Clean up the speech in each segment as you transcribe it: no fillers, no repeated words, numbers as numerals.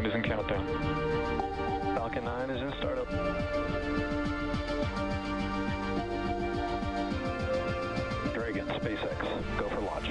is in countdown. Falcon 9 is in startup. Dragon, SpaceX, go for launch.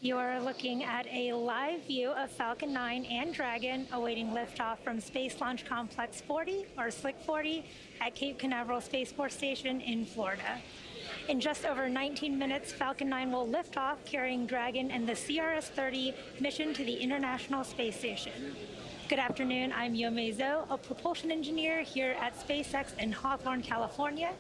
You're looking at a live view of Falcon 9 and Dragon awaiting liftoff from Space Launch Complex 40, or SLC 40, at Cape Canaveral Space Force Station in Florida. In just over 19 minutes, Falcon 9 will lift off carrying Dragon and the CRS-30 mission to the International Space Station. Good afternoon, I'm Yome Zhou, a propulsion engineer here at SpaceX in Hawthorne, California.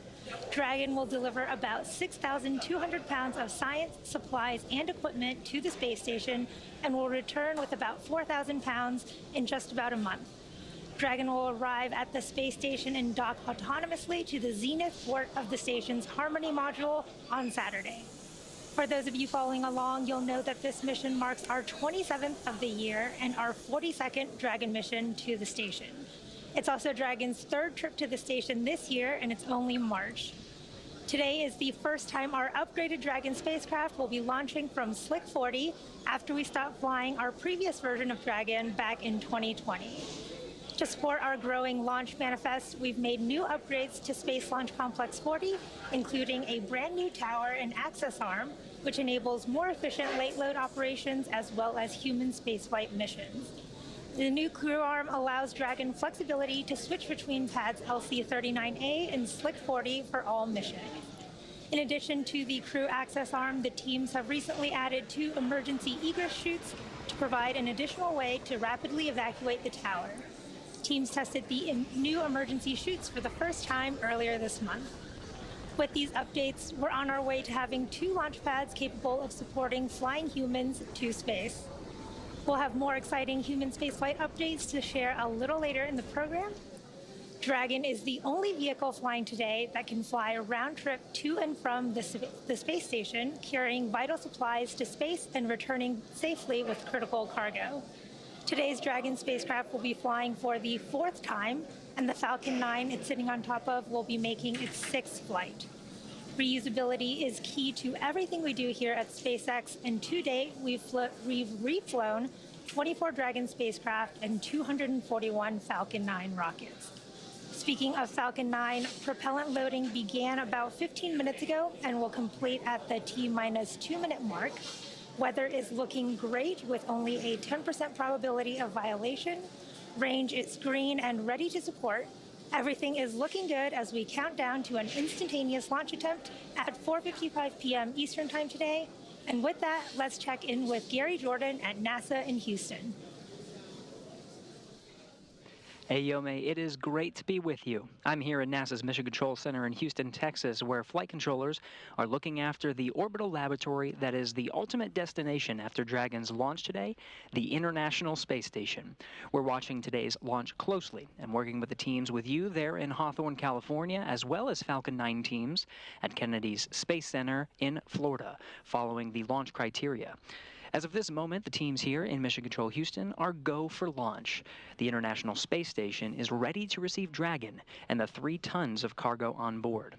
Dragon will deliver about 6,200 pounds of science, supplies, and equipment to the space station and will return with about 4,000 pounds in just about a month. Dragon will arrive at the space station and dock autonomously to the zenith port of the station's Harmony module on Saturday. For those of you following along, you'll know that this mission marks our 27th of the year and our 42nd Dragon mission to the station. It's also Dragon's third trip to the station this year, and it's only March. Today is the first time our upgraded Dragon spacecraft will be launching from SLC 40 after we stopped flying our previous version of Dragon back in 2020. To support our growing launch manifest, we've made new upgrades to Space Launch Complex 40, including a brand new tower and access arm, which enables more efficient late load operations as well as human spaceflight missions. The new crew arm allows Dragon flexibility to switch between pads LC-39A and SLC 40 for all missions. In addition to the crew access arm, the teams have recently added 2 emergency egress chutes to provide an additional way to rapidly evacuate the tower. Teams tested the new emergency chutes for the first time earlier this month. With these updates, we're on our way to having 2 launch pads capable of supporting flying humans to space. We'll have more exciting human spaceflight updates to share a little later in the program. Dragon is the only vehicle flying today that can fly a round trip to and from the space station, carrying vital supplies to space and returning safely with critical cargo. Today's Dragon spacecraft will be flying for the 4th time, and the Falcon 9 it's sitting on top of will be making its 6th flight. Reusability is key to everything we do here at SpaceX, and to date, we've reflown 24 Dragon spacecraft and 241 Falcon 9 rockets. Speaking of Falcon 9, propellant loading began about 15 minutes ago and will complete at the T-minus 2-minute mark. Weather is looking great with only a 10% probability of violation. Range is green and ready to support. Everything is looking good as we count down to an instantaneous launch attempt at 4:55 p.m. Eastern Time today. And with that, let's check in with Gary Jordan at NASA in Houston. Hey, Yome, it is great to be with you. I'm here at NASA's Mission Control Center in Houston, Texas, where flight controllers are looking after the orbital laboratory that is the ultimate destination after Dragon's launch today, the International Space Station. We're watching today's launch closely and working with the teams with you there in Hawthorne, California, as well as Falcon 9 teams at Kennedy's Space Center in Florida, following the launch criteria. As of this moment, the teams here in Mission Control Houston are go for launch. The International Space Station is ready to receive Dragon and the 3 tons of cargo on board.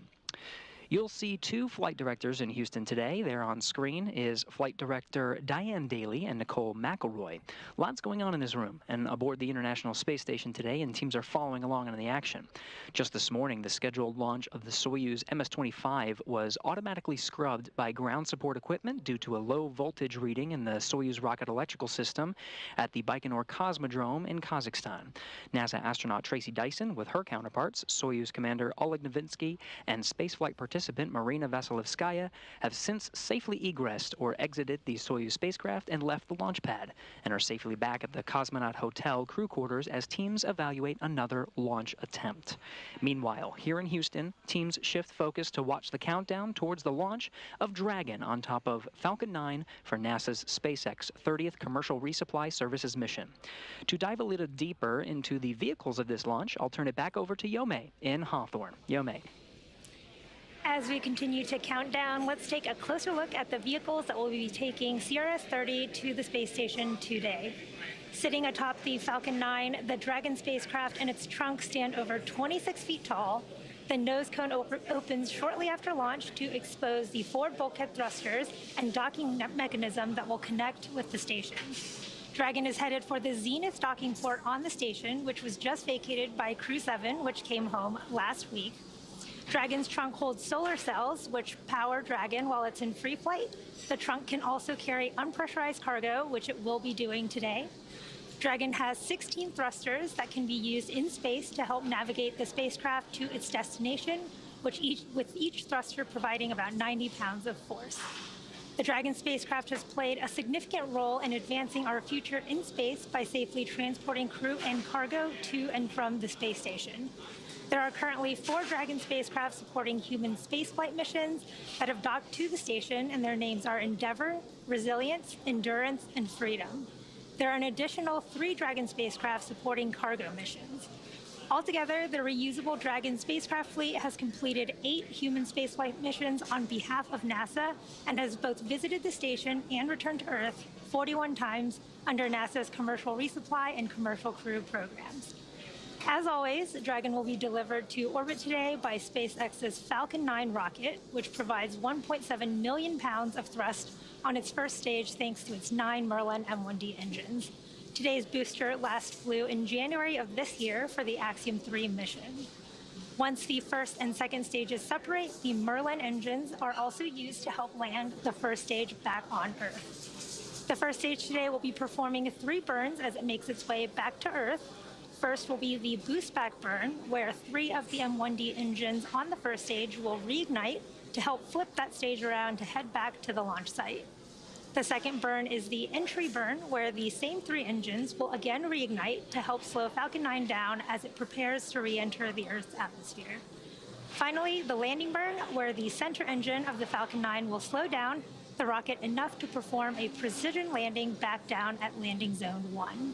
You'll see 2 flight directors in Houston today. There on screen is Flight Director Diane Daly and Nicole McElroy. Lots going on in this room and aboard the International Space Station today, and teams are following along in the action. Just this morning, the scheduled launch of the Soyuz MS-25 was automatically scrubbed by ground support equipment due to a low voltage reading in the Soyuz rocket electrical system at the Baikonur Cosmodrome in Kazakhstan. NASA astronaut Tracy Dyson, with her counterparts, Soyuz Commander Oleg Novinsky, and spaceflight participant Marina Vasilevskaya, have since safely egressed or exited the Soyuz spacecraft and left the launch pad, and are safely back at the Cosmonaut Hotel crew quarters as teams evaluate another launch attempt. Meanwhile, here in Houston, teams shift focus to watch the countdown towards the launch of Dragon on top of Falcon 9 for NASA's SpaceX 30th Commercial Resupply Services mission. To dive a little deeper into the vehicles of this launch, I'll turn it back over to Yome in Hawthorne. Yome. As we continue to count down, let's take a closer look at the vehicles that will be taking CRS-30 to the space station today. Sitting atop the Falcon 9, the Dragon spacecraft and its trunk stand over 26 feet tall. The nose cone opens shortly after launch to expose the forward bulkhead thrusters and docking mechanism that will connect with the station. Dragon is headed for the Zenith docking port on the station, which was just vacated by Crew 7, which came home last week. Dragon's trunk holds solar cells, which power Dragon while it's in free flight. The trunk can also carry unpressurized cargo, which it will be doing today. Dragon has 16 thrusters that can be used in space to help navigate the spacecraft to its destination, with each thruster providing about 90 pounds of force. The Dragon spacecraft has played a significant role in advancing our future in space by safely transporting crew and cargo to and from the space station. There are currently 4 Dragon spacecraft supporting human spaceflight missions that have docked to the station, and their names are Endeavour, Resilience, Endurance, and Freedom. There are an additional 3 Dragon spacecraft supporting cargo missions. Altogether, the reusable Dragon spacecraft fleet has completed 8 human spaceflight missions on behalf of NASA and has both visited the station and returned to Earth 41 times under NASA's Commercial Resupply and Commercial Crew programs. As always, Dragon will be delivered to orbit today by SpaceX's Falcon 9 rocket, which provides 1.7 million pounds of thrust on its first stage thanks to its 9 Merlin M1D engines. Today's booster last flew in January of this year for the Axiom 3 mission. Once the first and second stages separate, the Merlin engines are also used to help land the first stage back on Earth. The first stage today will be performing 3 burns as it makes its way back to Earth. First will be the boost back burn, where 3 of the M1D engines on the first stage will reignite to help flip that stage around to head back to the launch site. The second burn is the entry burn, where the same 3 engines will again reignite to help slow Falcon 9 down as it prepares to re-enter the Earth's atmosphere. Finally, the landing burn, where the center engine of the Falcon 9 will slow down the rocket enough to perform a precision landing back down at landing zone 1.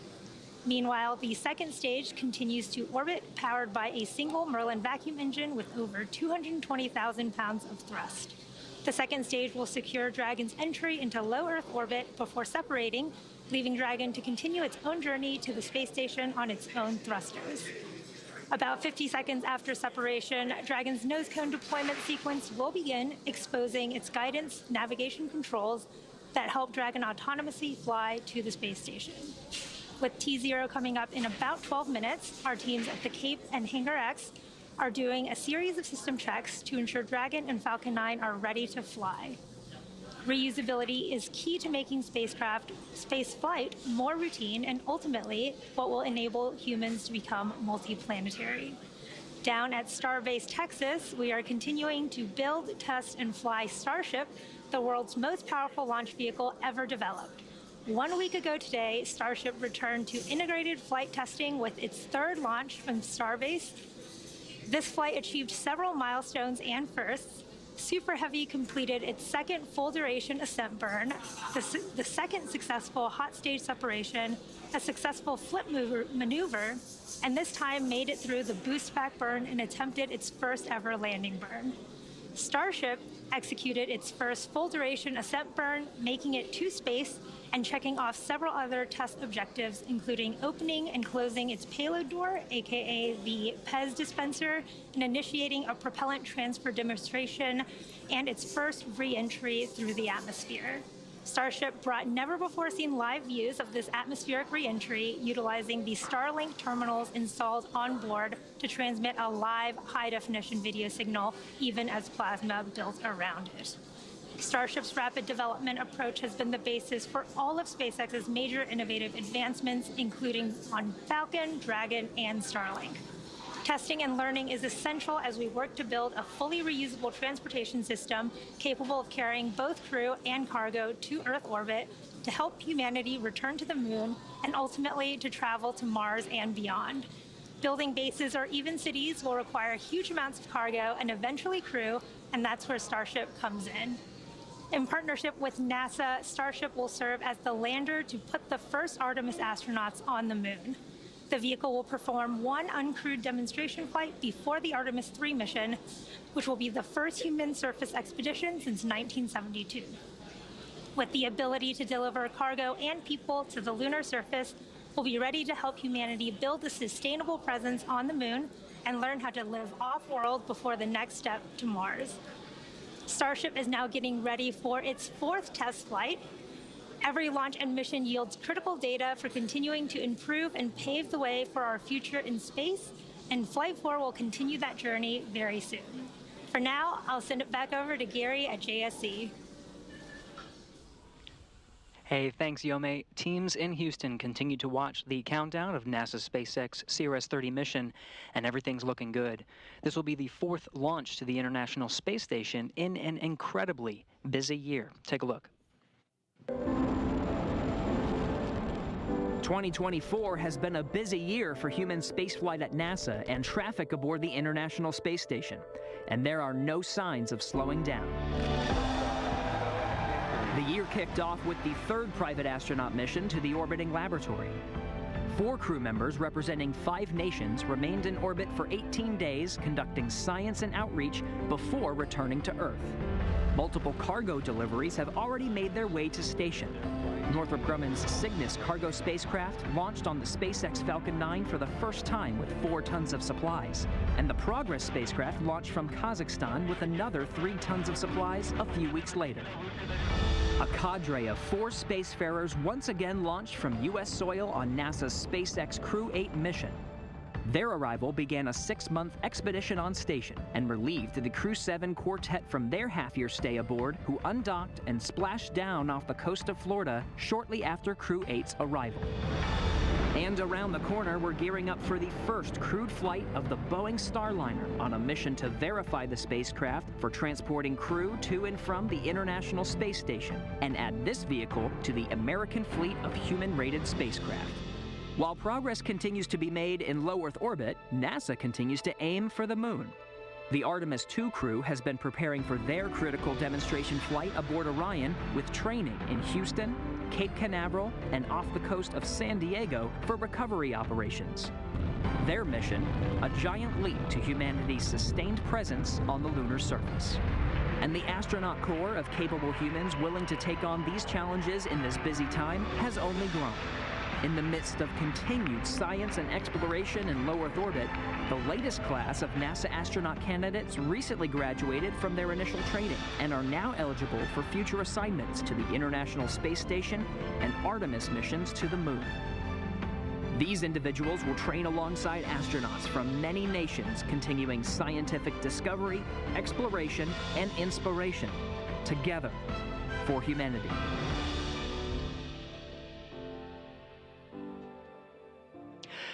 Meanwhile, the second stage continues to orbit, powered by a single Merlin vacuum engine with over 220,000 pounds of thrust. The second stage will secure Dragon's entry into low Earth orbit before separating, leaving Dragon to continue its own journey to the space station on its own thrusters. About 50 seconds after separation, Dragon's nose cone deployment sequence will begin, exposing its guidance navigation controls that help Dragon autonomously fly to the space station. With T0 coming up in about 12 minutes, our teams at the Cape and Hangar X are doing a series of system checks to ensure Dragon and Falcon 9 are ready to fly. Reusability is key to making spaceflight more routine and ultimately what will enable humans to become multiplanetary. Down at Starbase, Texas, we are continuing to build, test, and fly Starship, the world's most powerful launch vehicle ever developed. 1 week ago today, Starship returned to integrated flight testing with its 3rd launch from Starbase. This flight achieved several milestones and firsts. Super Heavy completed its 2nd full-duration ascent burn, the 2nd successful hot stage separation, a successful flip maneuver, and this time made it through the boost back burn and attempted its first ever landing burn. Starship executed its first full-duration ascent burn, making it to space and checking off several other test objectives, including opening and closing its payload door, aka the PEZ dispenser, and initiating a propellant transfer demonstration and its first re-entry through the atmosphere. Starship brought never-before-seen live views of this atmospheric re-entry, utilizing the Starlink terminals installed on board to transmit a live high-definition video signal, even as plasma built around it. Starship's rapid development approach has been the basis for all of SpaceX's major innovative advancements, including on Falcon, Dragon, and Starlink. Testing and learning is essential as we work to build a fully reusable transportation system capable of carrying both crew and cargo to Earth orbit to help humanity return to the moon and ultimately to travel to Mars and beyond. Building bases or even cities will require huge amounts of cargo and eventually crew, and that's where Starship comes in. In partnership with NASA, Starship will serve as the lander to put the first Artemis astronauts on the moon. The vehicle will perform one uncrewed demonstration flight before the Artemis 3 mission, which will be the first human surface expedition since 1972. With the ability to deliver cargo and people to the lunar surface, we'll be ready to help humanity build a sustainable presence on the moon and learn how to live off-world before the next step to Mars. Starship is now getting ready for its 4th test flight. Every launch and mission yields critical data for continuing to improve and pave the way for our future in space, and Flight 4 will continue that journey very soon. For now, I'll send it back over to Gary at JSC. Hey, thanks, Yome. Teams in Houston continue to watch the countdown of NASA's SpaceX CRS-30 mission, and everything's looking good. This will be the 4th launch to the International Space Station in an incredibly busy year. Take a look. 2024 has been a busy year for human spaceflight at NASA and traffic aboard the International Space Station, and there are no signs of slowing down. The year kicked off with the 3rd private astronaut mission to the orbiting laboratory. 4 crew members representing 5 nations remained in orbit for 18 days, conducting science and outreach before returning to Earth. Multiple cargo deliveries have already made their way to station. Northrop Grumman's Cygnus cargo spacecraft launched on the SpaceX Falcon 9 for the first time with 4 tons of supplies, and the Progress spacecraft launched from Kazakhstan with another 3 tons of supplies a few weeks later. A cadre of 4 spacefarers once again launched from U.S. soil on NASA's SpaceX Crew 8 mission. Their arrival began a 6-month expedition on station and relieved the Crew 7 quartet from their half-year stay aboard, who undocked and splashed down off the coast of Florida shortly after Crew 8's arrival. And around the corner, we're gearing up for the first crewed flight of the Boeing Starliner on a mission to verify the spacecraft for transporting crew to and from the International Space Station and add this vehicle to the American fleet of human-rated spacecraft. While progress continues to be made in low Earth orbit, NASA continues to aim for the moon. The Artemis 2 crew has been preparing for their critical demonstration flight aboard Orion with training in Houston, Cape Canaveral, and off the coast of San Diego for recovery operations. Their mission, a giant leap to humanity's sustained presence on the lunar surface. And the astronaut corps of capable humans willing to take on these challenges in this busy time has only grown. In the midst of continued science and exploration in low Earth orbit, the latest class of NASA astronaut candidates recently graduated from their initial training and are now eligible for future assignments to the International Space Station and Artemis missions to the moon. These individuals will train alongside astronauts from many nations, continuing scientific discovery, exploration, and inspiration, together for humanity.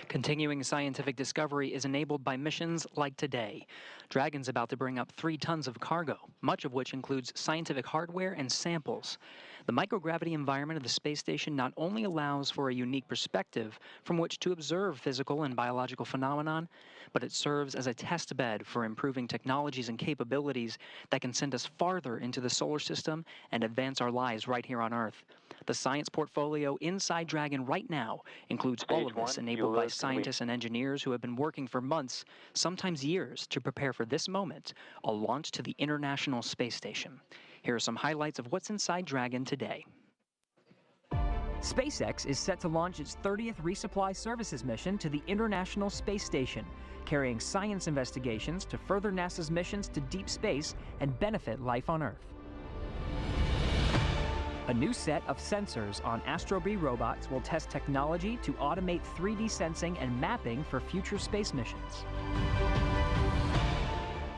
Continuing scientific discovery is enabled by missions like today. Dragon's about to bring up 3 tons of cargo, much of which includes scientific hardware and samples. The microgravity environment of the space station not only allows for a unique perspective from which to observe physical and biological phenomenon, but it serves as a test bed for improving technologies and capabilities that can send us farther into the solar system and advance our lives right here on Earth. The science portfolio inside Dragon right now includes all of this, enabled by scientists and engineers who have been working for months, sometimes years, to prepare for this moment, a launch to the International Space Station. Here are some highlights of what's inside Dragon today. SpaceX is set to launch its 30th Resupply Services mission to the International Space Station, carrying science investigations to further NASA's missions to deep space and benefit life on Earth. A new set of sensors on Astrobee robots will test technology to automate 3D sensing and mapping for future space missions.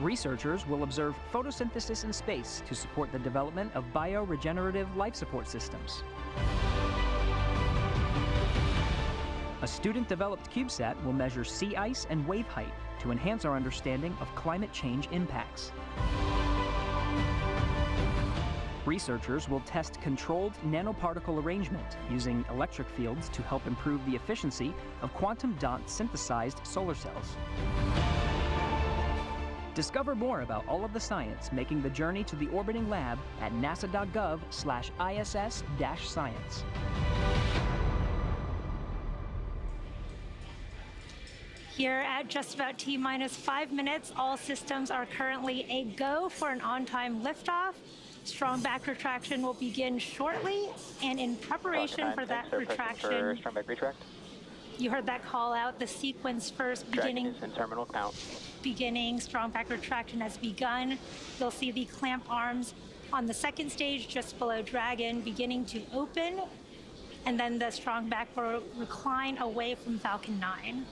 Researchers will observe photosynthesis in space to support the development of bioregenerative life support systems. A student-developed CubeSat will measure sea ice and wave height to enhance our understanding of climate change impacts. Researchers will test controlled nanoparticle arrangement using electric fields to help improve the efficiency of quantum dot synthesized solar cells. Discover more about all of the science making the journey to the orbiting lab at nasa.gov/ISS-science. Here at just about T-minus 5 minutes, all systems are currently a go for an on-time liftoff. Strong back retraction will begin shortly, and in preparation for that retraction, strong back retract. You heard that call out, the sequence first beginning. Dragon is in terminal count. Beginning, strong back retraction has begun. You'll see the clamp arms on the second stage just below Dragon beginning to open, and then the strong back will recline away from Falcon 9.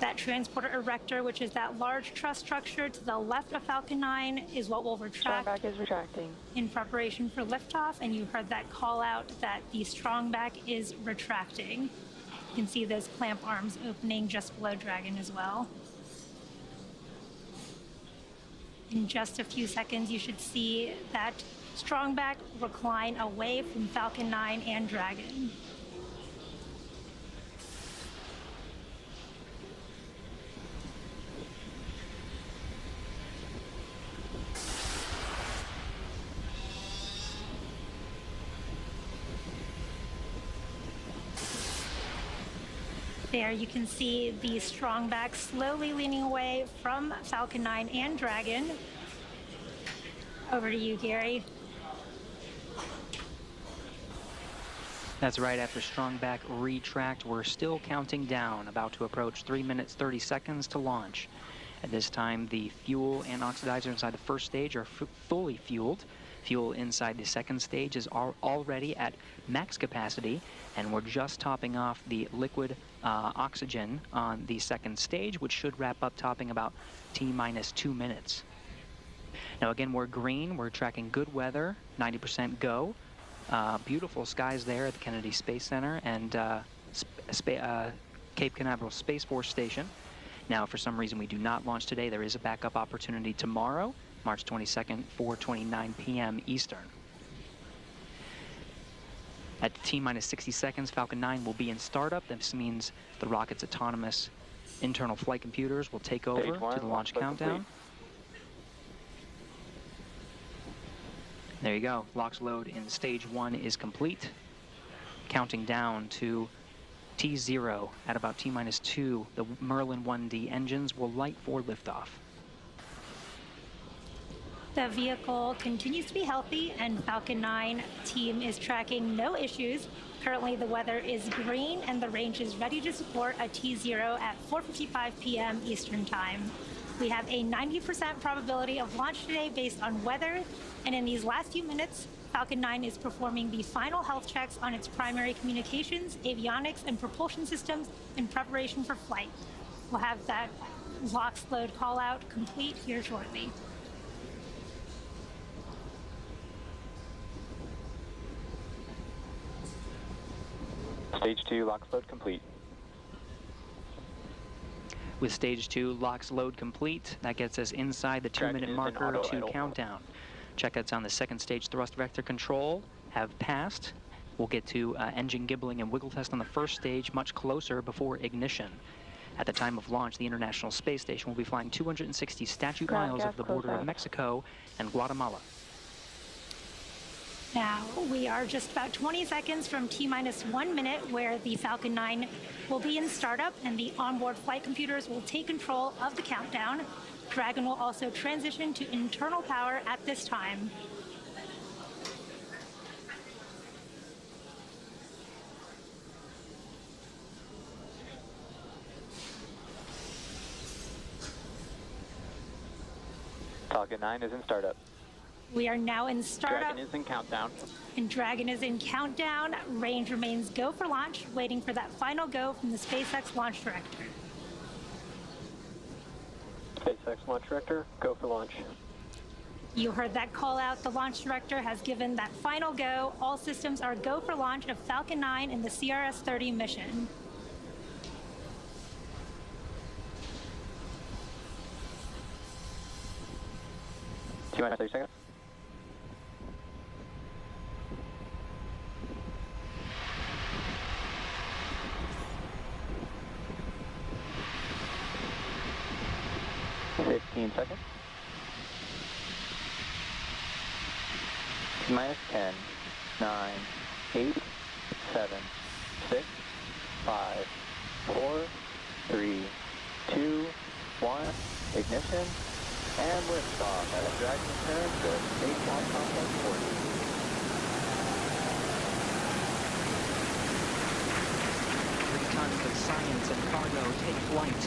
That transporter erector, which is that large truss structure to the left of Falcon 9, is what will retract. Strong back is retracting. In preparation for liftoff, and you heard that call out that the strong back is retracting. You can see those clamp arms opening just below Dragon as well. In just a few seconds, you should see that strong back recline away from Falcon 9 and Dragon. There you can see the strong back slowly leaning away from Falcon 9 and Dragon. Over to you, Gary. That's right, after strong back retract, we're still counting down, about to approach 3 minutes 30 seconds to launch. At this time, the fuel and oxidizer inside the first stage are fully fueled. Fuel inside the second stage is already at max capacity, and we're just topping off the liquid oxygen on the second stage, which should wrap up topping about T-minus 2 minutes. Now again, we're green, we're tracking good weather, 90% go. Beautiful skies there at the Kennedy Space Center and Cape Canaveral Space Force Station. Now, for some reason we do not launch today, there is a backup opportunity tomorrow, March 22nd, 4:29 p.m. Eastern. At T-minus 60 seconds, Falcon 9 will be in startup. This means the rocket's autonomous internal flight computers will take over to the launch countdown. Complete. There you go. LOX load in stage 1 is complete. Counting down to T0 at about T-minus 2. The Merlin 1D engines will light for liftoff. The vehicle continues to be healthy, and Falcon 9 team is tracking no issues. Currently, the weather is green, and the range is ready to support a T0 at 4:55 p.m. Eastern Time. We have a 90% probability of launch today based on weather, and in these last few minutes, Falcon 9 is performing the final health checks on its primary communications, avionics, and propulsion systems in preparation for flight. We'll have that LOX load call out complete here shortly. Stage 2, LOX load complete. With stage 2 LOX load complete, that gets us inside the 2-minute marker to countdown. Checkouts on the second stage thrust vector control have passed. We'll get to engine gibbling and wiggle test on the first stage much closer before ignition. At the time of launch, the International Space Station will be flying 260 statute miles over the border of Mexico and Guatemala. Now, we are just about 20 seconds from T-minus 1 minute, where the Falcon 9 will be in startup, and the onboard flight computers will take control of the countdown. Dragon will also transition to internal power at this time. Falcon 9 is in startup. We are now in startup. Dragon is in countdown. And Dragon is in countdown. Range remains go for launch, waiting for that final go from the SpaceX launch director. SpaceX launch director, go for launch. You heard that call out. The launch director has given that final go. All systems are go for launch of Falcon 9 in the CRS-30 mission. T-minus 30 seconds. Seconds. T-minus 10, 9, 8, 7, 6, 5, 4, 3, 2, 1, ignition, and liftoff at a Dragon turn to Space Launch Complex 40. Tons of science and cargo take flight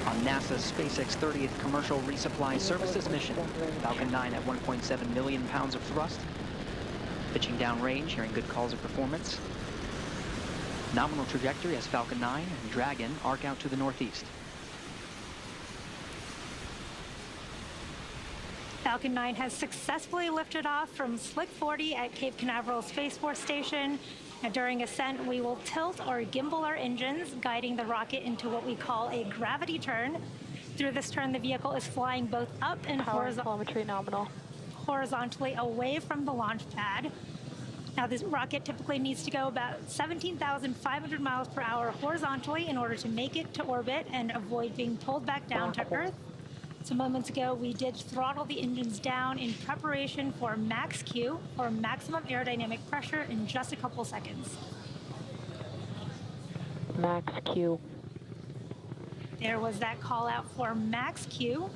on NASA's SpaceX 30th Commercial Resupply Services mission. Falcon 9 at 1.7 million pounds of thrust. Pitching downrange, hearing good calls of performance. Nominal trajectory as Falcon 9 and Dragon arc out to the northeast. Falcon 9 has successfully lifted off from Slick 40 at Cape Canaveral Space Force Station. Now, during ascent, we will tilt or gimbal our engines, guiding the rocket into what we call a gravity turn. Through this turn, the vehicle is flying both up and horizontally away from the launch pad. Now, this rocket typically needs to go about 17,500 miles per hour horizontally in order to make it to orbit and avoid being pulled back down to Earth. So moments ago, we did throttle the engines down in preparation for max Q, or maximum aerodynamic pressure, in just a couple seconds. Max Q. There was that call out for max Q.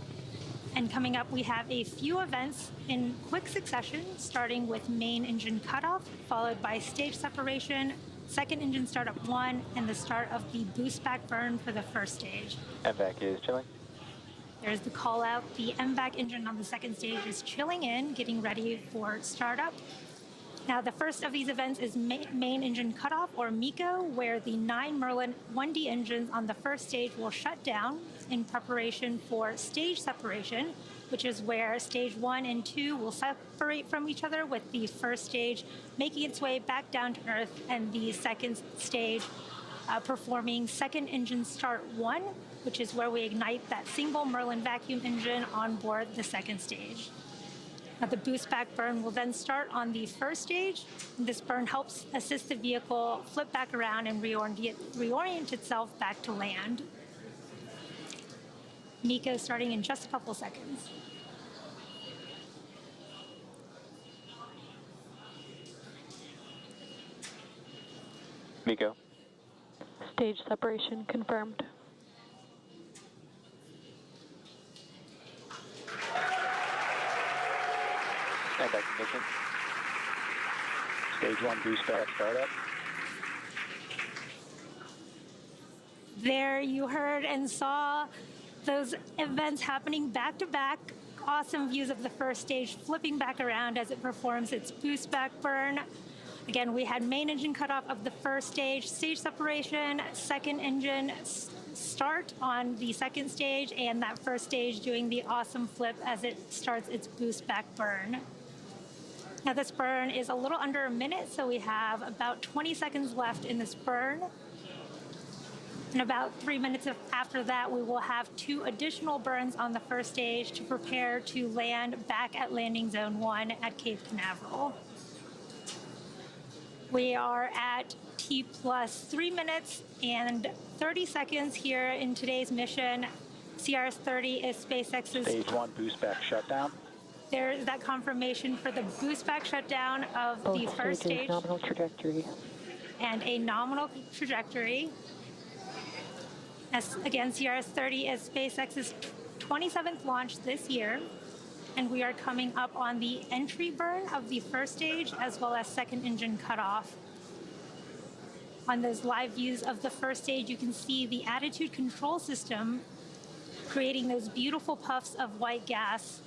And coming up, we have a few events in quick succession, starting with main engine cutoff, followed by stage separation, second engine startup 1, and the start of the boost back burn for the first stage. MVAC is chilling. There's the call out. The MVAC engine on the second stage is chilling in, getting ready for startup. Now, the first of these events is main engine cutoff, or MECO, where the 9 Merlin 1D engines on the first stage will shut down in preparation for stage separation, which is where stage 1 and 2 will separate from each other, with the first stage making its way back down to Earth and the second stage performing second engine start 1, which is where we ignite that single Merlin vacuum engine on board the second stage. Now, the boost back burn will then start on the first stage. This burn helps assist the vehicle flip back around and reorient itself back to land. MECO starting in just a couple seconds. MECO. Stage separation confirmed. MVAC ignition. Stage 1 boost back startup. There you heard and saw those events happening back to back. Awesome views of the first stage flipping back around as it performs its boost back burn. Again, we had main engine cutoff of the first stage separation, second engine start on the second stage, and that first stage doing the awesome flip as it starts its boost back burn. Now, this burn is a little under a minute, so we have about 20 seconds left in this burn. In about 3 minutes after that, we will have 2 additional burns on the first stage to prepare to land back at landing zone 1 at Cape Canaveral. We are at T plus 3 minutes and 30 seconds here in today's mission. CRS-30 is SpaceX's... Stage 1 boost back shutdown. There's that confirmation for the boost back shutdown of the first stage. Nominal trajectory. And a nominal trajectory. As, again, CRS-30 is SpaceX's 27th launch this year. And we are coming up on the entry burn of the first stage, as well as second engine cutoff. On those live views of the first stage, you can see the attitude control system creating those beautiful puffs of white gas.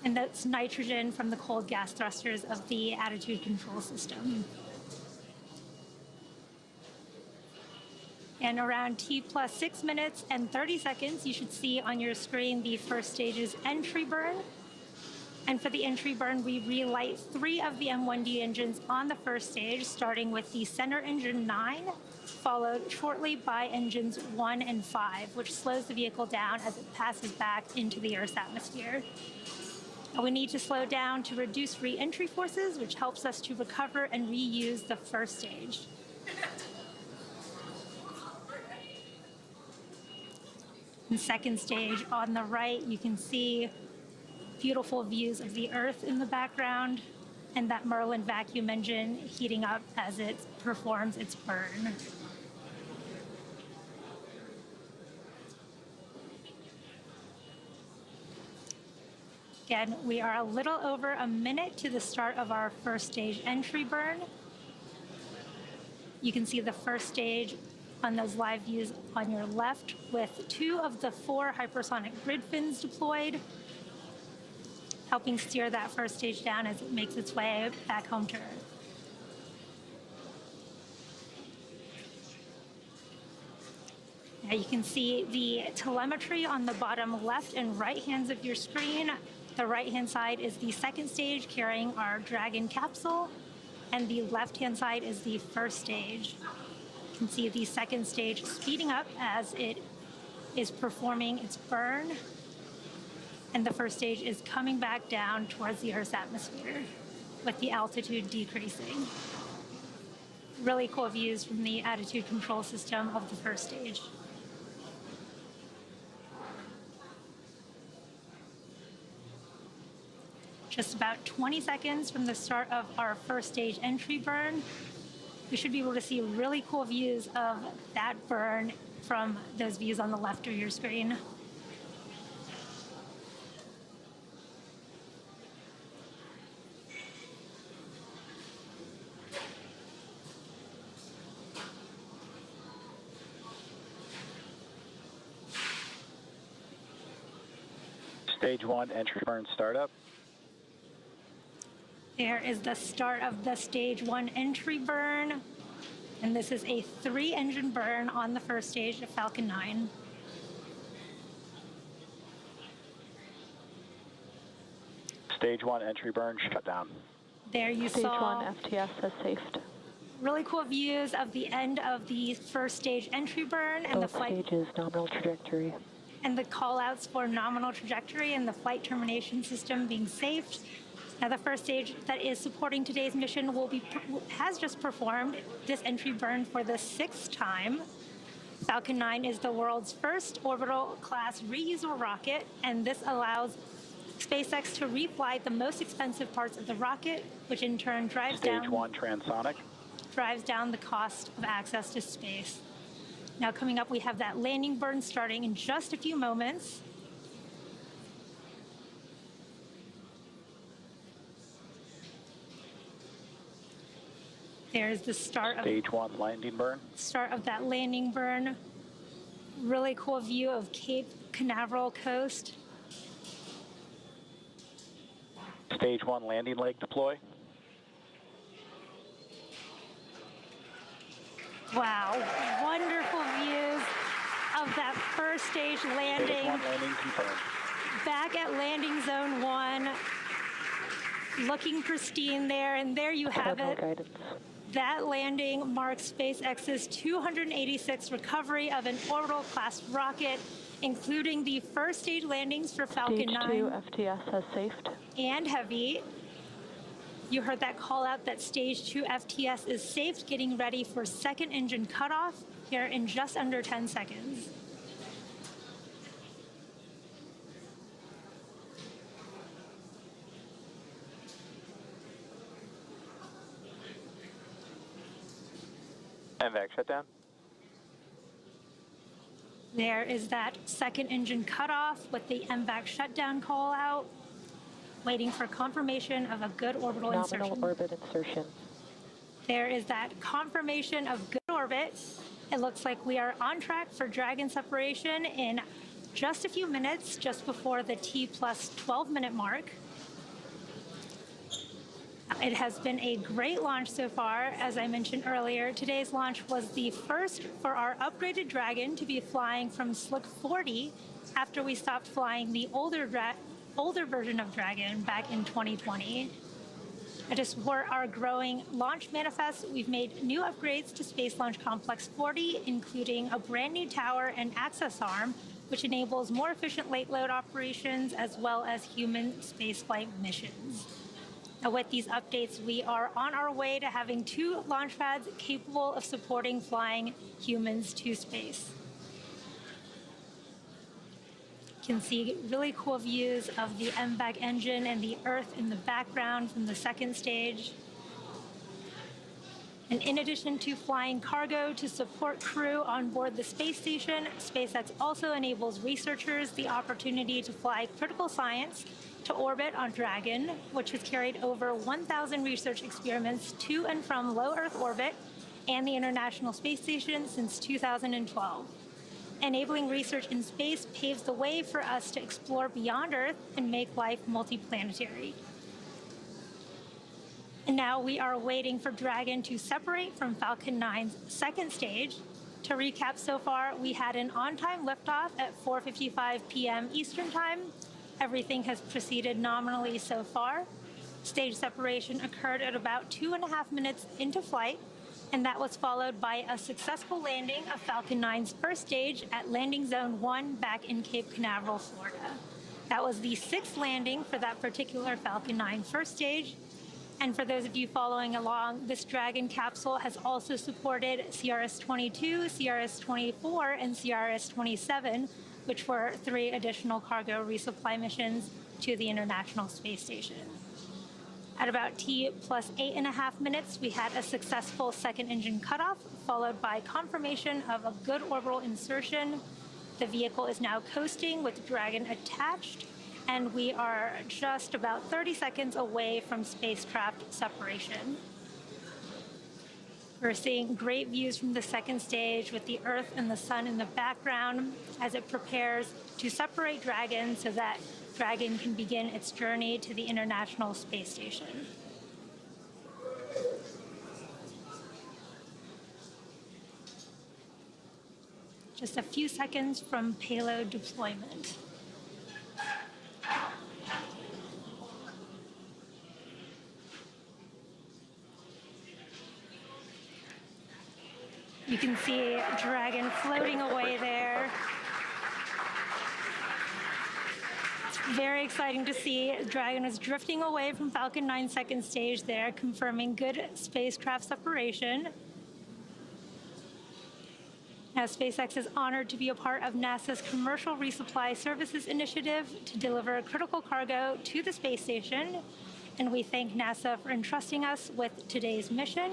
And that's nitrogen from the cold gas thrusters of the attitude control system. And around T plus 6 minutes and 30 seconds, you should see on your screen the first stage's entry burn. And for the entry burn, we relight 3 of the M1D engines on the first stage, starting with the center engine 9, followed shortly by engines 1 and 5, which slows the vehicle down as it passes back into the Earth's atmosphere. We need to slow down to reduce re-entry forces, which helps us to recover and reuse the first stage. In second stage, on the right, you can see beautiful views of the Earth in the background and that Merlin vacuum engine heating up as it performs its burn. Again, we are a little over a minute to the start of our first stage entry burn. You can see the first stage on those live views on your left with 2 of the 4 hypersonic grid fins deployed, helping steer that first stage down as it makes its way back home to Earth. Now you can see the telemetry on the bottom left and right hands of your screen. The right-hand side is the second stage carrying our Dragon capsule, and the left-hand side is the first stage. You can see the second stage speeding up as it is performing its burn, and the first stage is coming back down towards the Earth's atmosphere with the altitude decreasing. Really cool views from the attitude control system of the first stage. Just about 20 seconds from the start of our first stage entry burn, we should be able to see really cool views of that burn from those views on the left of your screen. Stage 1 entry burn startup. There is the start of the stage 1 entry burn, and this is a 3-engine burn on the first stage of Falcon 9. Stage 1 entry burn shut down. There you Stage saw 1 FTS has safed. really cool views of the end of the first stage entry burn and Both the flight stages nominal trajectory. and the call-outs for nominal trajectory and the flight termination system being saved. Now, the first stage that is supporting today's mission has just performed this entry burn for the 6th time. Falcon 9 is the world's first orbital class reusable rocket, and this allows SpaceX to refly the most expensive parts of the rocket, which in turn drives Stage 1 transonic. down the cost of access to space. Now, coming up, we have that landing burn starting in just a few moments. There's the start Stage 1 landing burn. of that landing burn. Really cool view of Cape Canaveral coast. Stage 1 landing leg deploy. Wow, wonderful views of that first stage Stage landing. 1 landing confirmed. Back at landing zone 1, looking pristine there, and there you have Terminal it. guidance. That landing marks SpaceX's 286th recovery of an orbital class rocket, including the first stage landings for Falcon Stage 9 2 FTS has safed. and Heavy. You heard that call out that stage 2 FTS is safe, getting ready for second engine cutoff here in just under 10 seconds. MVAC shutdown. There is that second engine cutoff with the MVAC shutdown call out, waiting for confirmation of a good orbital Nominal insertion. orbit insertion. There is that confirmation of good orbit. It looks like we are on track for Dragon separation in just a few minutes, just before the T plus 12-minute mark. It has been a great launch so far. As I mentioned earlier, today's launch was the first for our upgraded Dragon to be flying from Slick 40 after we stopped flying the older version of Dragon back in 2020. And to support our growing launch manifest, we've made new upgrades to Space Launch Complex 40, including a brand new tower and access arm, which enables more efficient late load operations as well as human spaceflight missions. Now, with these updates, we are on our way to having 2 launch pads capable of supporting flying humans to space. You can see really cool views of the MVAC engine and the Earth in the background from the second stage. And in addition to flying cargo to support crew on board the space station, SpaceX also enables researchers the opportunity to fly critical science to orbit on Dragon, which has carried over 1,000 research experiments to and from low Earth orbit and the International Space Station since 2012. Enabling research in space paves the way for us to explore beyond Earth and make life multiplanetary. And now we are waiting for Dragon to separate from Falcon 9's second stage. To recap so far, we had an on-time liftoff at 4:55 p.m. Eastern Time. Everything has proceeded nominally so far. Stage separation occurred at about 2.5 minutes into flight, and that was followed by a successful landing of Falcon 9's first stage at Landing Zone 1 back in Cape Canaveral, Florida. That was the 6th landing for that particular Falcon 9 first stage. And for those of you following along, this Dragon capsule has also supported CRS-22, CRS-24, and CRS-27, which were 3 additional cargo resupply missions to the International Space Station. At about T plus 8.5 minutes, we had a successful second engine cutoff, followed by confirmation of a good orbital insertion. The vehicle is now coasting with Dragon attached, and we are just about 30 seconds away from spacecraft separation. We're seeing great views from the second stage with the Earth and the Sun in the background as it prepares to separate Dragon so that Dragon can begin its journey to the International Space Station. Just a few seconds from payload deployment. You can see Dragon floating away there. It's very exciting to see Dragon is drifting away from Falcon 9 second stage there, confirming good spacecraft separation. Now, SpaceX is honored to be a part of NASA's Commercial Resupply Services initiative to deliver critical cargo to the space station, and we thank NASA for entrusting us with today's mission.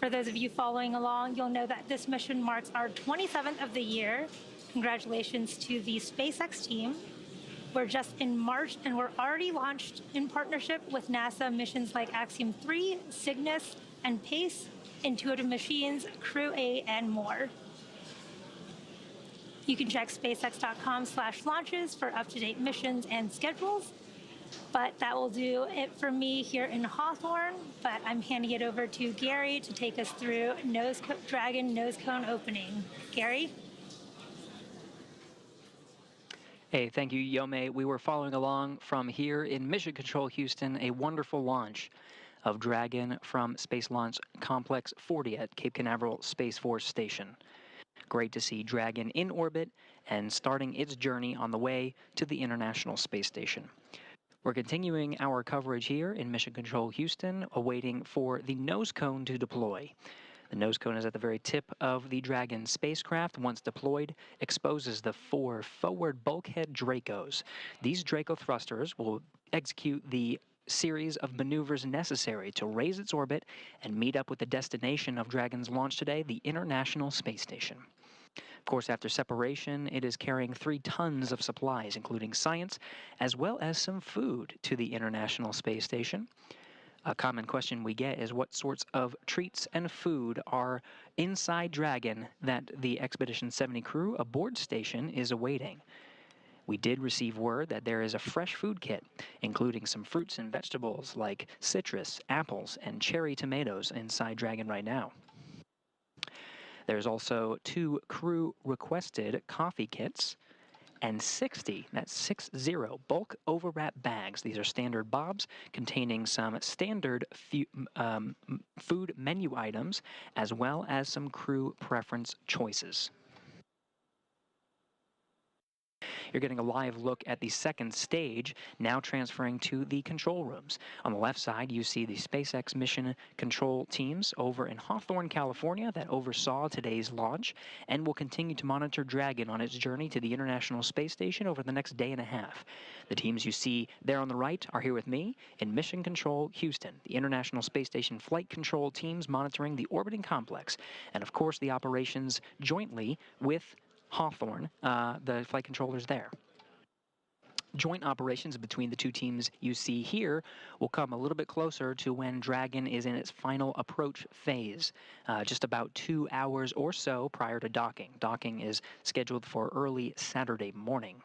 For those of you following along, you'll know that this mission marks our 27th of the year. Congratulations to the SpaceX team. We're just in March, and we're already launched in partnership with NASA missions like Axiom 3, Cygnus, and PACE, Intuitive Machines, Crew 8, and more. You can check spacex.com/launches for up-to-date missions and schedules. But that will do it for me here in Hawthorne. But I'm handing it over to Gary to take us through Dragon nose cone opening. Gary? Hey, thank you, Yome. We were following along from here in Mission Control Houston, a wonderful launch of Dragon from Space Launch Complex 40 at Cape Canaveral Space Force Station. Great to see Dragon in orbit and starting its journey on the way to the International Space Station. We're continuing our coverage here in Mission Control Houston, awaiting for the nose cone to deploy. The nose cone is at the very tip of the Dragon spacecraft. Once deployed, exposes the 4 forward bulkhead Dracos. These Draco thrusters will execute the series of maneuvers necessary to raise its orbit and meet up with the destination of Dragon's launch today, the International Space Station. Of course, after separation, it is carrying 3 tons of supplies, including science, as well as some food to the International Space Station. A common question we get is what sorts of treats and food are inside Dragon that the Expedition 70 crew aboard station is awaiting. We did receive word that there is a fresh food kit, including some fruits and vegetables like citrus, apples, and cherry tomatoes inside Dragon right now. There's also 2 crew-requested coffee kits and 60, that's 60, bulk overwrap bags. These are standard bobs containing some standard food menu items as well as some crew preference choices. You're getting a live look at the second stage, now transferring to the control rooms. On the left side, you see the SpaceX mission control teams over in Hawthorne, California, that oversaw today's launch and will continue to monitor Dragon on its journey to the International Space Station over the next day and a half. The teams you see there on the right are here with me in Mission Control Houston, the International Space Station flight control teams monitoring the orbiting complex, and of course the operations jointly with Hawthorne, the flight controllers there. Joint operations between the two teams you see here will come a little bit closer to when Dragon is in its final approach phase, just about 2 hours or so prior to docking. Docking is scheduled for early Saturday morning.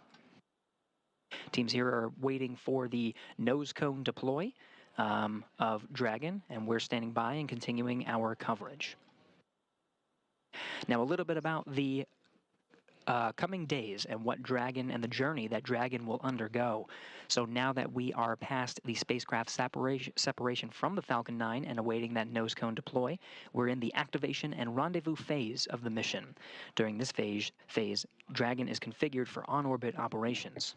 Teams here are waiting for the nose cone deploy of Dragon, and we're standing by and continuing our coverage. Now, a little bit about the coming days and what Dragon and the journey that Dragon will undergo. So now that we are past the spacecraft separation from the Falcon 9 and awaiting that nose cone deploy, we're in the activation and rendezvous phase of the mission. During this phase, Dragon is configured for on-orbit operations.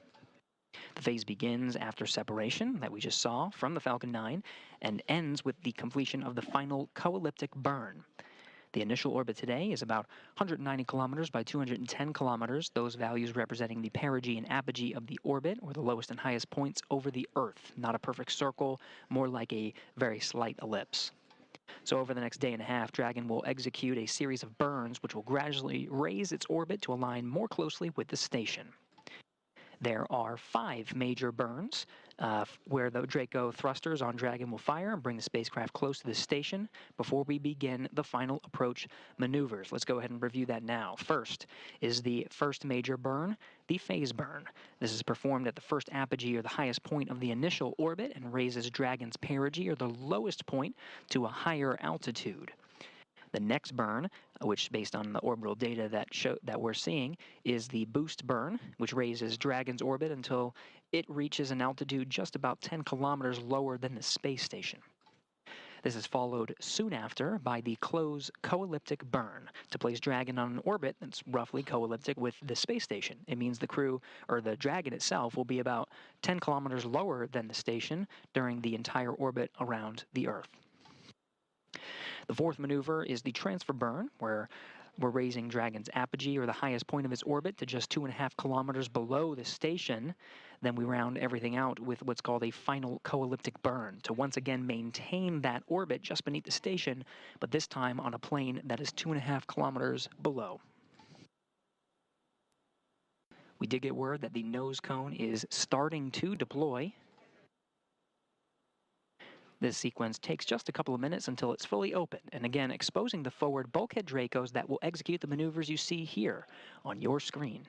The phase begins after separation that we just saw from the Falcon 9 and ends with the completion of the final co-elliptic burn. The initial orbit today is about 190 kilometers by 210 kilometers, those values representing the perigee and apogee of the orbit, or the lowest and highest points over the Earth. Not a perfect circle, more like a very slight ellipse. So over the next day and a half, Dragon will execute a series of burns which will gradually raise its orbit to align more closely with the station. There are 5 major burns where the Draco thrusters on Dragon will fire and bring the spacecraft close to the station before we begin the final approach maneuvers. Let's go ahead and review that now. First is the first major burn, the phase burn. This is performed at the first apogee, or the highest point of the initial orbit, and raises Dragon's perigee, or the lowest point, to a higher altitude. The next burn, which based on the orbital data that we're seeing, is the boost burn, which raises Dragon's orbit until it reaches an altitude just about 10 kilometers lower than the space station. This is followed soon after by the close co-elliptic burn to place Dragon on an orbit that's roughly co-elliptic with the space station. It means the crew, or the Dragon itself, will be about 10 kilometers lower than the station during the entire orbit around the Earth. The fourth maneuver is the transfer burn, where we're raising Dragon's apogee, or the highest point of its orbit, to just 2.5 kilometers below the station. Then we round everything out with what's called a final co-elliptic burn to once again maintain that orbit just beneath the station, but this time on a plane that is 2.5 kilometers below. We did get word that the nose cone is starting to deploy. This sequence takes just a couple of minutes until it's fully open, and again exposing the forward bulkhead Dracos that will execute the maneuvers you see here on your screen.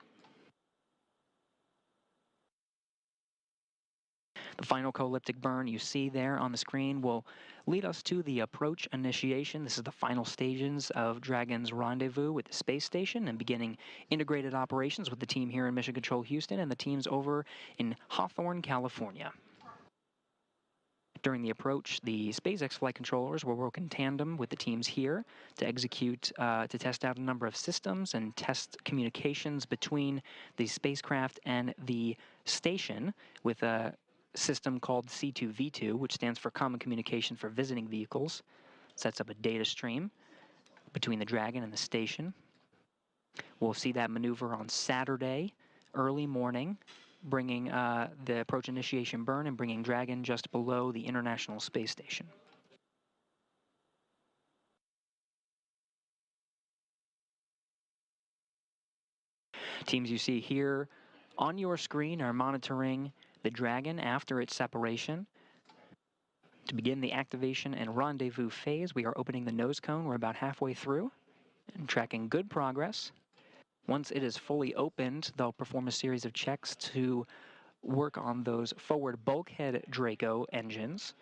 The final co-elliptic burn you see there on the screen will lead us to the approach initiation. This is the final stages of Dragon's rendezvous with the space station and beginning integrated operations with the team here in Mission Control Houston and the teams over in Hawthorne, California. During the approach, the SpaceX flight controllers will work in tandem with the teams here to execute, to test out a number of systems and test communications between the spacecraft and the station with a system called C2V2, which stands for Common Communication for Visiting Vehicles. Sets up a data stream between the Dragon and the station. We'll see that maneuver on Saturday, early morning, bringing the approach initiation burn and bringing Dragon just below the International Space Station. Teams you see here on your screen are monitoring the Dragon after its separation. To begin the activation and rendezvous phase, we are opening the nose cone. We're about halfway through and tracking good progress. Once it is fully opened, they'll perform a series of checks to work on those forward bulkhead Draco engines.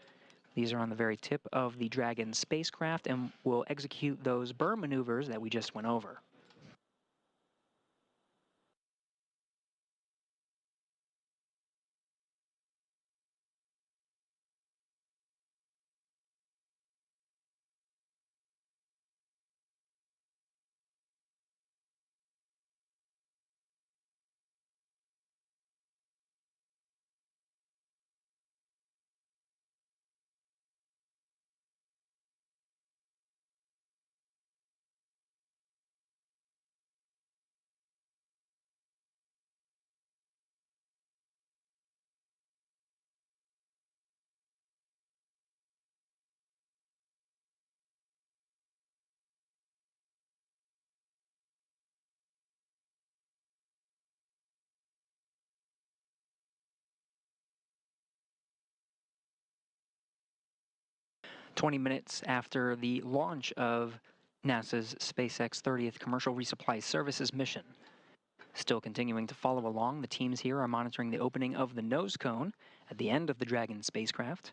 These are on the very tip of the Dragon spacecraft and will execute those burn maneuvers that we just went over. 20 minutes after the launch of NASA's SpaceX 30th Commercial Resupply Services mission. Still continuing to follow along, the teams here are monitoring the opening of the nose cone at the end of the Dragon spacecraft.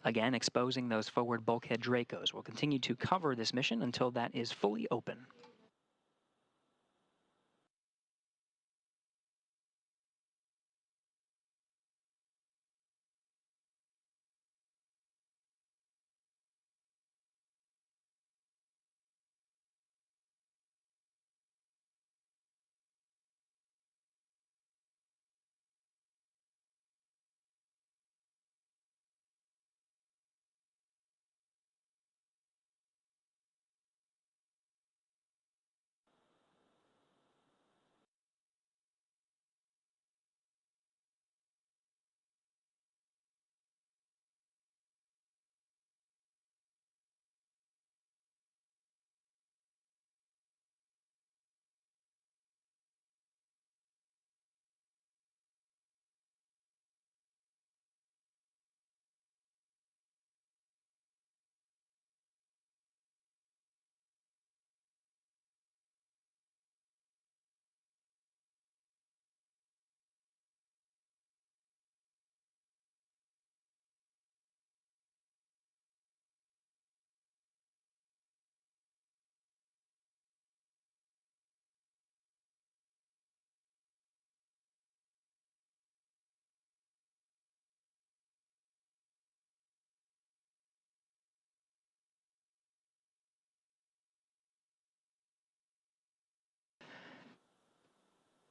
Again, exposing those forward bulkhead Dracos. We'll continue to cover this mission until that is fully open.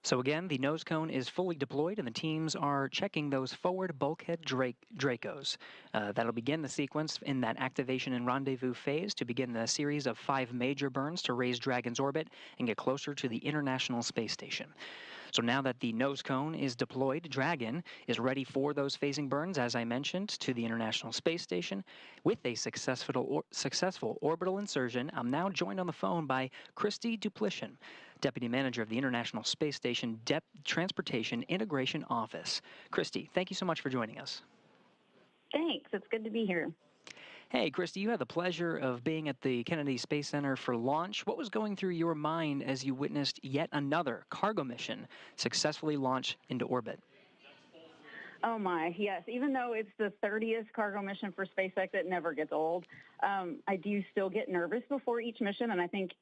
So again, the nose cone is fully deployed and the teams are checking those forward bulkhead Dracos. That'll begin the sequence in that activation and rendezvous phase to begin the series of 5 major burns to raise Dragon's orbit and get closer to the International Space Station. So now that the nose cone is deployed, Dragon is ready for those phasing burns, as I mentioned, to the International Space Station. With a successful orbital insertion, I'm now joined on the phone by Christy Duplishin, Deputy Manager of the International Space Station Transportation Integration Office. Christy, thank you so much for joining us. Thanks. It's good to be here. Hey, Christy, you had the pleasure of being at the Kennedy Space Center for launch. What was going through your mind as you witnessed yet another cargo mission successfully launch into orbit? Oh my, yes. Even though it's the 30th cargo mission for SpaceX, it never gets old. I do still get nervous before each mission, and I think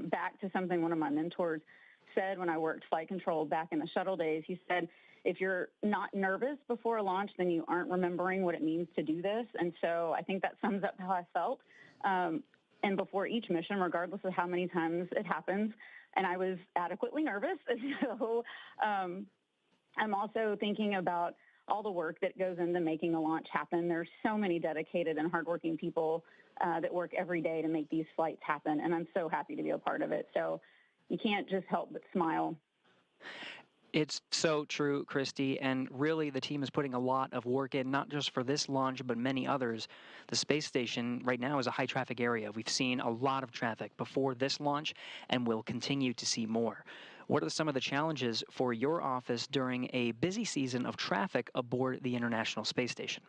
back to something one of my mentors said when I worked flight control back in the shuttle days. He said, if you're not nervous before a launch, then you aren't remembering what it means to do this. And so I think that sums up how I felt. And before each mission, regardless of how many times it happens, and I was adequately nervous. So I'm also thinking about all the work that goes into making a launch happen. There's so many dedicated and hardworking people that work every day to make these flights happen, and I'm so happy to be a part of it. So you can't just help but smile. It's so true, Christy, and really the team is putting a lot of work in, not just for this launch, but many others. The space station right now is a high-traffic area. We've seen a lot of traffic before this launch, and we'll continue to see more. What are some of the challenges for your office during a busy season of traffic aboard the International Space Station?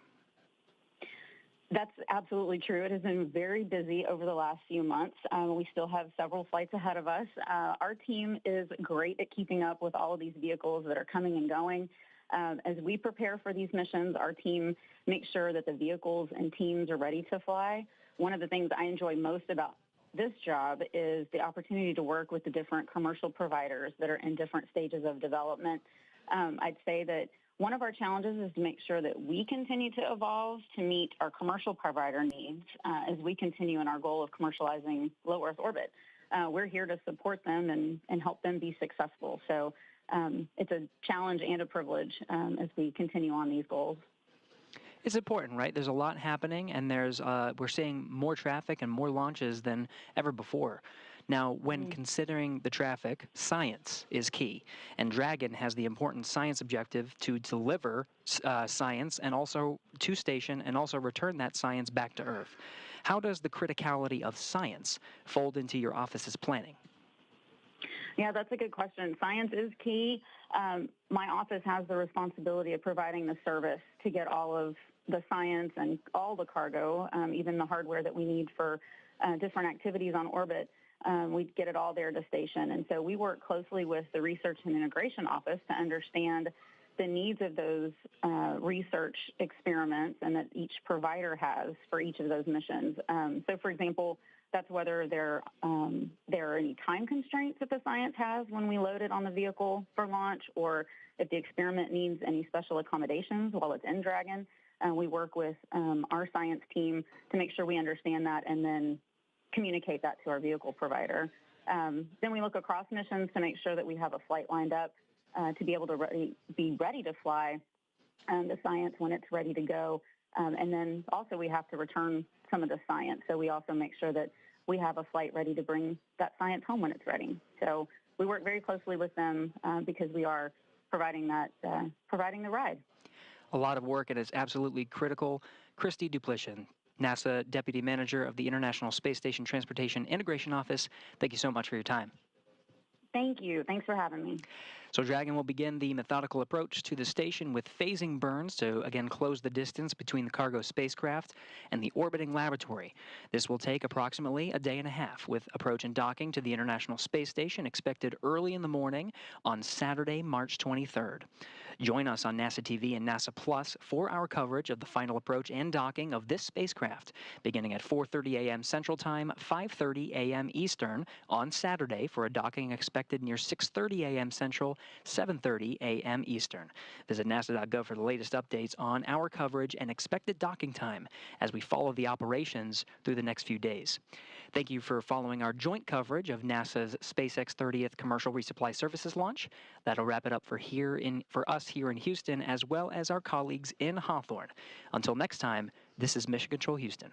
That's absolutely true. It has been very busy over the last few months. We still have several flights ahead of us. Our team is great at keeping up with all of these vehicles that are coming and going. As we prepare for these missions, our team makes sure that the vehicles and teams are ready to fly. One of the things I enjoy most about this job is the opportunity to work with the different commercial providers that are in different stages of development. I'd say that one of our challenges is to make sure that we continue to evolve to meet our commercial provider needs as we continue in our goal of commercializing low Earth orbit. We're here to support them and help them be successful. So it's a challenge and a privilege as we continue on these goals. It's important, right? There's a lot happening, and we're seeing more traffic and more launches than ever before. Now, when considering the traffic, science is key, and Dragon has the important science objective to deliver science and also to station and also return that science back to Earth. How does the criticality of science fold into your office's planning? Yeah, that's a good question. Science is key. My office has the responsibility of providing the service to get all of the science and all the cargo, even the hardware that we need for different activities on orbit. We get it all there to station. And so we work closely with the Research and Integration Office to understand the needs of those research experiments and that each provider has for each of those missions. So, for example, that's whether there are any time constraints that the science has when we load it on the vehicle for launch, or if the experiment needs any special accommodations while it's in Dragon. We work with our science team to make sure we understand that and then communicate that to our vehicle provider. Then we look across missions to make sure that we have a flight lined up to be able to be ready to fly the science when it's ready to go. And then also we have to return some of the science. So we also make sure that we have a flight ready to bring that science home when it's ready. So we work very closely with them because we are providing the ride. A lot of work, and it's absolutely critical. Christy Duplichin, NASA Deputy Manager of the International Space Station Transportation Integration Office, thank you so much for your time. Thank you. Thanks for having me. So Dragon will begin the methodical approach to the station with phasing burns to again close the distance between the cargo spacecraft and the orbiting laboratory. This will take approximately a day and a half, with approach and docking to the International Space Station expected early in the morning on Saturday, March 23rd. Join us on NASA TV and NASA Plus for our coverage of the final approach and docking of this spacecraft, beginning at 4:30 a.m. Central Time, 5:30 a.m. Eastern on Saturday for a docking expected near 6:30 a.m. Central, 7:30 a.m. Eastern. Visit nasa.gov for the latest updates on our coverage and expected docking time as we follow the operations through the next few days. Thank you for following our joint coverage of NASA's SpaceX 30th Commercial Resupply Services launch. That'll wrap it up for us here in Houston, as well as our colleagues in Hawthorne. Until next time, this is Mission Control Houston.